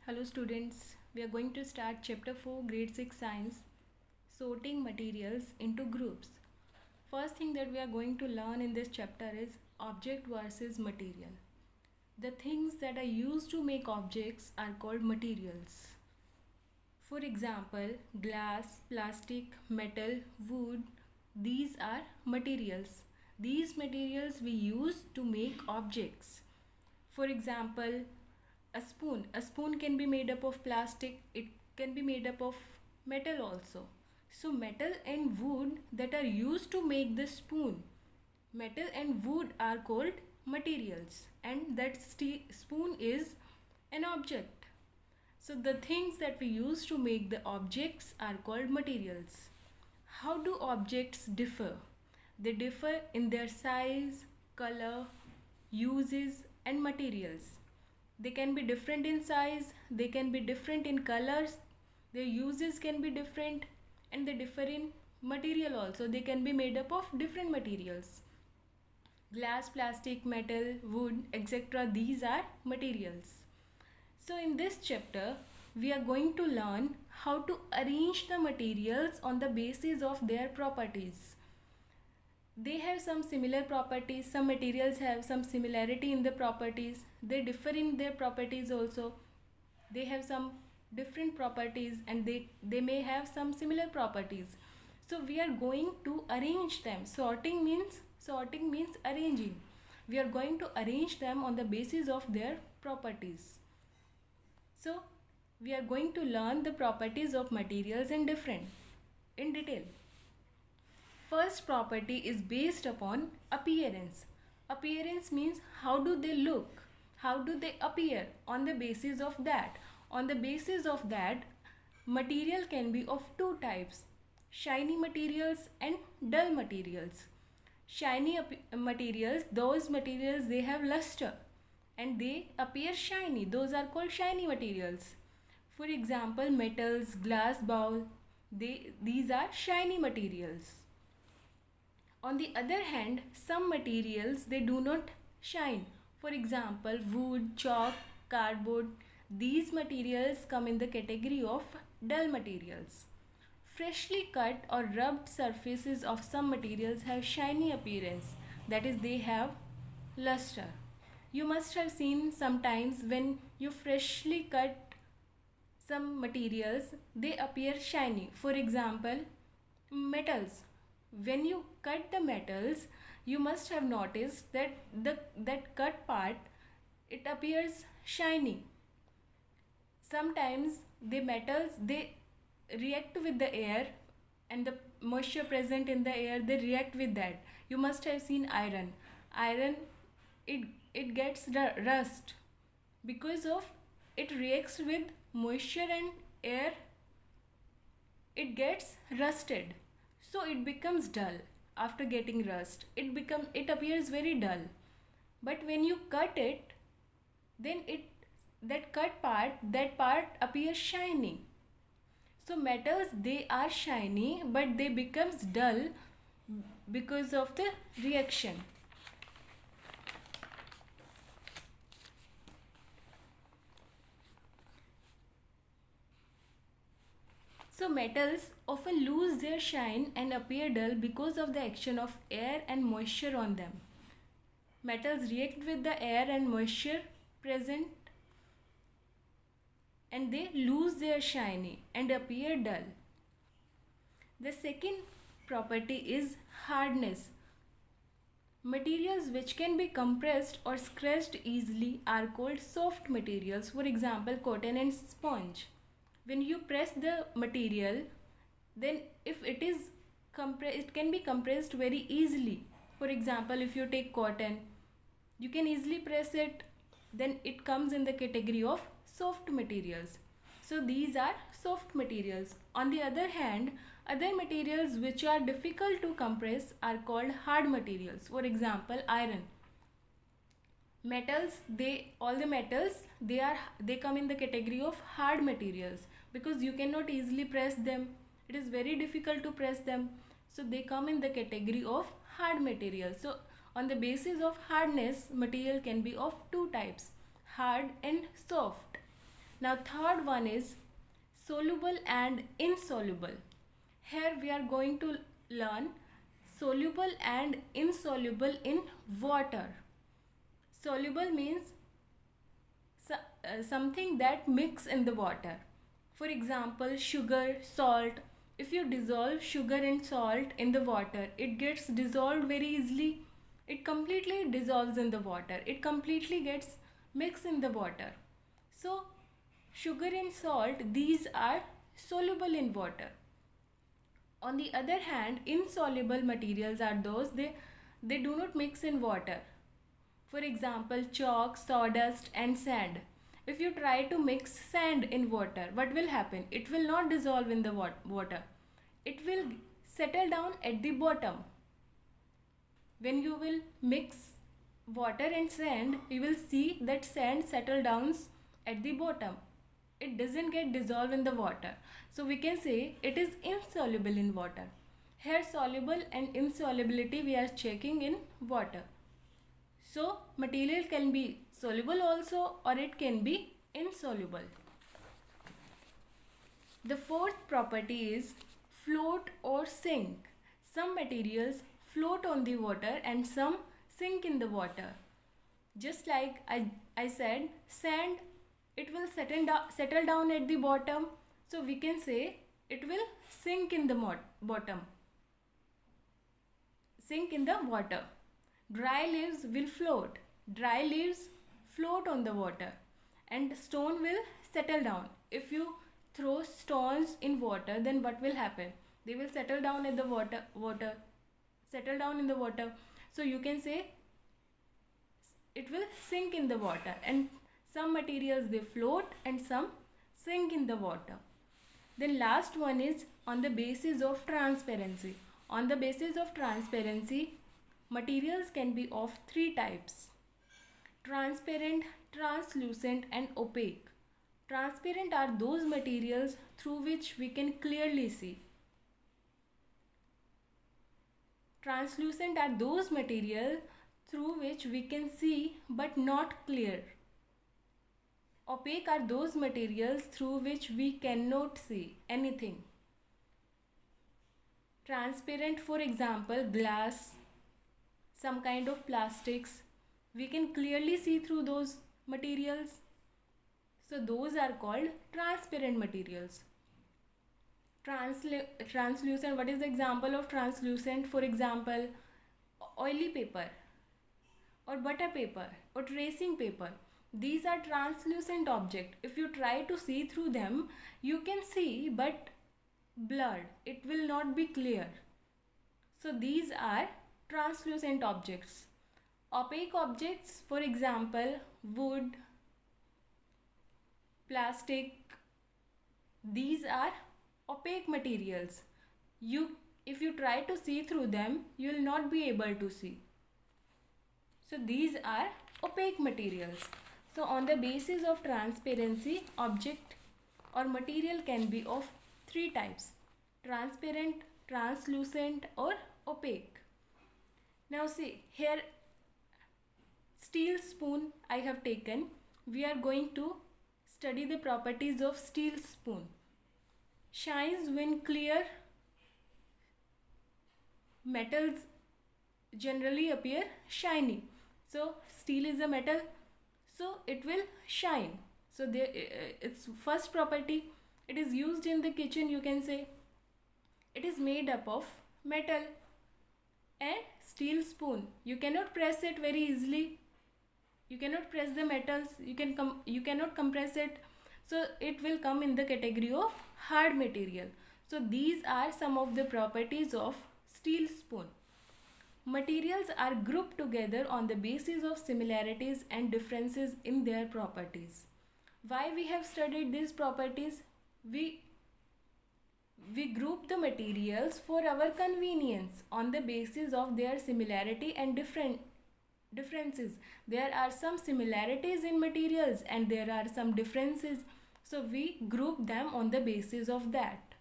Hello students, we are going to start chapter 4 grade 6 science, sorting materials into groups. First thing that we are going to learn in this chapter is object versus material. The things that are used to make objects are called materials. For example, glass, plastic, metal, wood, these are materials. These materials we use to make objects. For example, a spoon. A spoon can be made up of plastic, it can be made up of metal also. So, metal and wood that are used to make the spoon, metal and wood are called materials, and that spoon is an object. So, the things that we use to make the objects are called materials. How do objects differ? They differ in their size, color, uses, and materials. They can be different in size, they can be different in colors, their uses can be different, and they differ in material also. They can be made up of different materials. Glass, plastic, metal, wood, etc. These are materials. So in this chapter, we are going to learn how to arrange the materials on the basis of their properties. They have some similar properties. Some materials have some similarity in the properties. They differ in their properties also. They have some different properties, and they may have some similar properties. So we are going to arrange them. Sorting means arranging. We are going to arrange them on the basis of their properties. So we are going to learn the properties of materials in detail. First property is based upon appearance. Appearance means how do they look? How do they appear? On the basis of that, material can be of two types: shiny materials and dull materials. Shiny materials, those materials they have luster and they appear shiny. Those are called shiny materials. For example, metals, glass bowl, these are shiny materials. On the other hand, some materials they do not shine. For example, wood, chalk, cardboard, these materials come in the category of dull materials. Freshly cut or rubbed surfaces of some materials have shiny appearance, that is, they have luster. You must have seen sometimes when you freshly cut some materials, they appear shiny. For example, metals. When you cut the metals, you must have noticed that that cut part, it appears shiny. Sometimes the metals they react with the air, and the moisture present in the air, they react with that. You must have seen iron. Iron, it gets rust because of it reacts with moisture and air, it gets rusted, so it becomes dull. After getting rust, it appears very dull. But when you cut it, then that part appears shiny. So metals they are shiny, but they becomes dull because of the reaction. So metals often lose their shine and appear dull because of the action of air and moisture on them. Metals react with the air and moisture present, and they lose their shiny and appear dull. The second property is hardness. Materials which can be compressed or scratched easily are called soft materials. For example, cotton and sponge. When you press the material, then if it is it can be compressed very easily. For example, if you take cotton, you can easily press it, then it comes in the category of soft materials. So these are soft materials. On the other hand, other materials which are difficult to compress are called hard materials. For example, iron. Metals, all the metals they come in the category of hard materials because you cannot easily press them. It is very difficult to press them, so they come in the category of hard materials. So on the basis of hardness, material can be of two types: hard and soft. Now third one is soluble and insoluble. Here we are going to learn soluble and insoluble in water. Soluble means something that mix in the water. For example, sugar, salt. If you dissolve sugar and salt in the water, it gets dissolved very easily. It completely dissolves in the water. It completely gets mixed in the water. So sugar and salt, these are soluble in water. On the other hand, insoluble materials are those they do not mix in water. For example, chalk, sawdust and sand. If you try to mix sand in water, what will happen? It will not dissolve in the water. It will settle down at the bottom. When you will mix water and sand, you will see that sand settle down at the bottom. It doesn't get dissolved in the water. So we can say it is insoluble in water. Here soluble and insolubility we are checking in water. So material can be soluble also, or it can be insoluble. The fourth property is float or sink. Some materials float on the water and some sink in the water. Just like I said, sand, it will settle down at the bottom. So we can say it will sink in the bottom. Sink in the water. Dry leaves will float. Dry leaves float on the water, and stone will settle down. If you throw stones in water, then what will happen? They will settle down at the water, settle down in the water. So you can say it will sink in the water, and some materials they float and some sink in the water. Then last one is on the basis of transparency. On the basis of transparency, materials can be of three types: transparent, translucent and opaque. Transparent are those materials through which we can clearly see. Translucent are those materials through which we can see but not clear. Opaque are those materials through which we cannot see anything. Transparent, for example, glass, some kind of plastics, we can clearly see through those materials. So those are called transparent materials. Translucent, what is the example of translucent? For example, oily paper or butter paper or tracing paper. These are translucent objects. If you try to see through them, you can see but blurred. It will not be clear. So these are translucent objects. Opaque objects, for example, wood, plastic, these are opaque materials. If you try to see through them, you will not be able to see. So these are opaque materials. So on the basis of transparency, object or material can be of three types: transparent, translucent or opaque. Now see here, steel spoon I have taken. We are going to study the properties of steel spoon. Shines when clear. Metals generally appear shiny. So steel is a metal, so it will shine. So there, its first property, it is used in the kitchen, you can say. It is made up of metal and steel spoon. You cannot press it very easily. You cannot press the metals. You cannot compress it. So it will come in the category of hard material. So these are some of the properties of steel spoon. Materials are grouped together on the basis of similarities and differences in their properties. Why we have studied these properties? We group the materials for our convenience on the basis of their similarity and differences. There are some similarities in materials and there are some differences. So we group them on the basis of that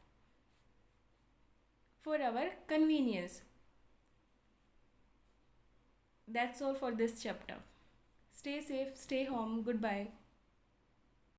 for our convenience. That's all for this chapter. Stay safe, stay home. Goodbye.